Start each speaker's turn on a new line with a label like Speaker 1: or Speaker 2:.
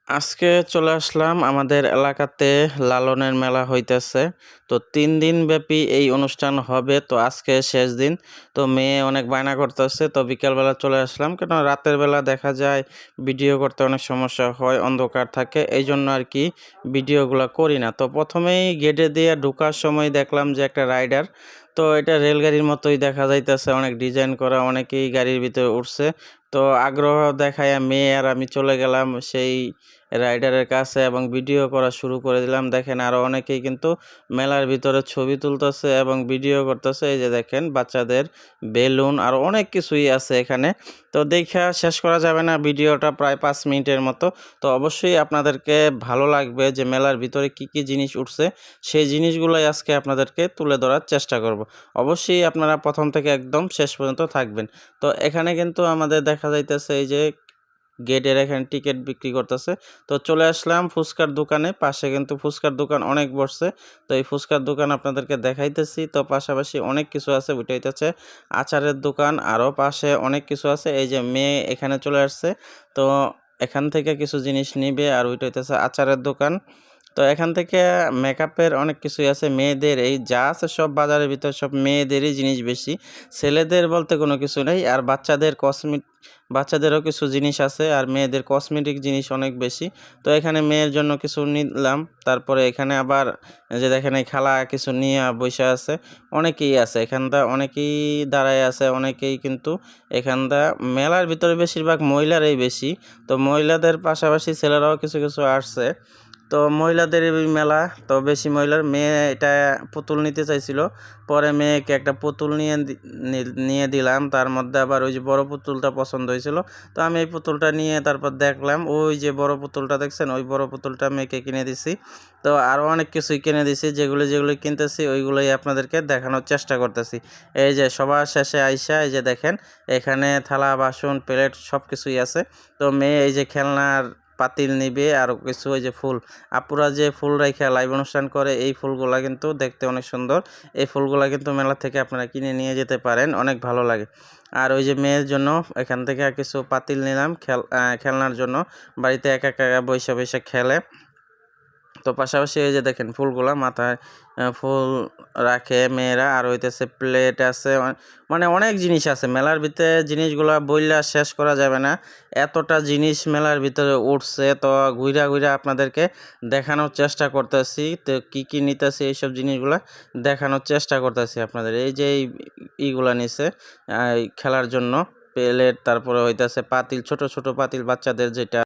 Speaker 1: আজকে চলে আসলাম আমাদের এলাকাতে লালনের মেলা হইতেছে। তো ৩ দিন ব্যাপী এই অনুষ্ঠান হবে। তো আজকে শেষ দিন। তো মেয়ে অনেক বায়না করতেছে। তো বিকালবেলা চলে আসলাম। কেন রাতের বেলা দেখা যায় ভিডিও করতে অনেক সমস্যা হয়, অন্ধকার থাকে। এইজন্য আরকি ভিডিওগুলা করি না। তো ১ম এই গেটে দিয়ে ঢোকার সময় দেখলাম যে একটা রাইডার। তো এটা রেলগাড়ির মতোই দেখা যাইতেছে, অনেক ডিজাইন করা, অনেকেই গাড়ির ভিতরে উঠছে। তো আগ্রহ দেখাইয়া মেয়ে আর আমি চলে গেলাম সেই রাইডারের কাছে এবং ভিডিও করা শুরু করে দিলাম। দেখেন আরো অনেকেই কিন্তু মেলার ভিতরে ছবি তুলতেছে এবং ভিডিও করতেছে। এই যে দেখেন বাচ্চাদের বেলুন আরো অনেক কিছুই আছে এখানে। তো দেইখা শেষ করা যাবে না, ভিডিওটা প্রায় ৫ মিনিটের মতো। তো অবশ্যই আপনাদেরকে ভালো লাগবে যে মেলার ভিতরে কি, কি জিনিস উঠছে সেই জিনিসগুলাই আজকে আপনাদেরকে তুলে ধরার চেষ্টা করব। অবশ্যই আপনারা ১ম থেকে একদম শেষ পর্যন্ত থাকবেন। তো এখানে কিন্তু আমাদের দেখা যাইতেছে এই যে গেটের এখানে টিকেট বিক্রি করতেছে। তো চলে আসলাম ফুচকার দোকানে। পাশে কিন্তু ফুচকার দোকান অনেক বসছে। তো এই ফুচকার দোকান আপনাদেরকে দেখাইতেছি। তো পাশাপাশি অনেক কিছু আছে। ওইটা হইতেছে আচারের দোকান। আরো পাশে অনেক কিছু আছে। এই যে মেয়ে এখানে চলে আসছে। তো এখান থেকে কিছু জিনিস নিবে। আর ওইটা হইতেছে আচারের দোকান। তো এখান থেকে মেকআপের অনেক কিছুই আছে। মেয়েদের এই যা আছে সব বাজারের ভিতরে সব মেয়েদেরই জিনিস বেশি। ছেলেদের বলতে কোনো কিছু নেই। আর বাচ্চাদেরও কিছু জিনিস আছে। আর মেয়েদের কসমেটিক জিনিস অনেক বেশি। তো এখানে মেয়ের জন্য কিছু নিলাম। তারপরে এখানে আবার এই যে দেখেন এই খালা কিছু নিয়া বইসা আছে। অনেকেই আছে। এখানটা অনেকেই দাঁড়ায় আছে। অনেকেই কিন্তু এখানটা মেলার ভিতরে বেশিরভাগ মহিলারাই বেশি। তো মহিলাদের পাশাপাশি ছেলেরাও কিছু, কিছু আসছে। তো মহিলাদের এই মেলা। তো বেশি মহিলার মেয়ে এটা পুতুল নিতে চাইছিল। পরে মেয়েকে একটা পুতুল নিয়ে দিলাম। তার মধ্যে আবার ওই যে বড় পুতুলটা পছন্দ হয়েছিল। তো আমি এই পুতুলটা নিয়ে তারপর দেখলাম ওই যে বড় পুতুলটা দেখছেন, ওই বড় পুতুলটা মেয়েকে কিনে দিছি। তো আরও অনেক কিছুই কিনে দিছি। যেগুলো কিনতেছি ওইগুলোই আপনাদেরকে দেখানোর চেষ্টা করতেছি। এই যে সবার শেষে আইসা এই যে দেখেন এখানে থালা বাসন প্লেট সব কিছুই আছে। তো মেয়ে এই যে খেলনার পাতিল নিবে, আরো কিছু ওই যে ফুল, আপুরা যে ফুল রাইখা লাইভ অনুষ্ঠান করে এই ফুলগুলা কিন্তু দেখতে অনেক সুন্দর। এই ফুলগুলা কিন্তু মেলা থেকে আপনারা কিনে নিয়ে যেতে পারেন, অনেক ভালো লাগে। আর ওই যে মেয়ের জন্য এখান থেকে কিছু পাতিল নিলাম খেলনার জন্য, বাড়িতে একা একা বইসা খেলে। তো পাশাপাশি এই যে দেখেন ফুলগুলা মাথায় ফুল রাখে মেয়েরা। আর হইতেছে প্লেট আছে, মানে অনেক জিনিস আছে মেলার ভিতরে। জিনিসগুলা বইলা শেষ করা যাবে না, এতটা জিনিস মেলার ভিতরে উঠছে। তো ঘুইরা আপনাদেরকে দেখানোর চেষ্টা করতেছি। তো কি কি নিতেছি এইসব জিনিসগুলা দেখানোর চেষ্টা করতেছি আপনাদের। এই যে ইগুলা নিছে খেলার জন্য প্লেট, তারপরে হইতেছে পাতিল, ছোট ছোট পাতিল বাচ্চাদের যেটা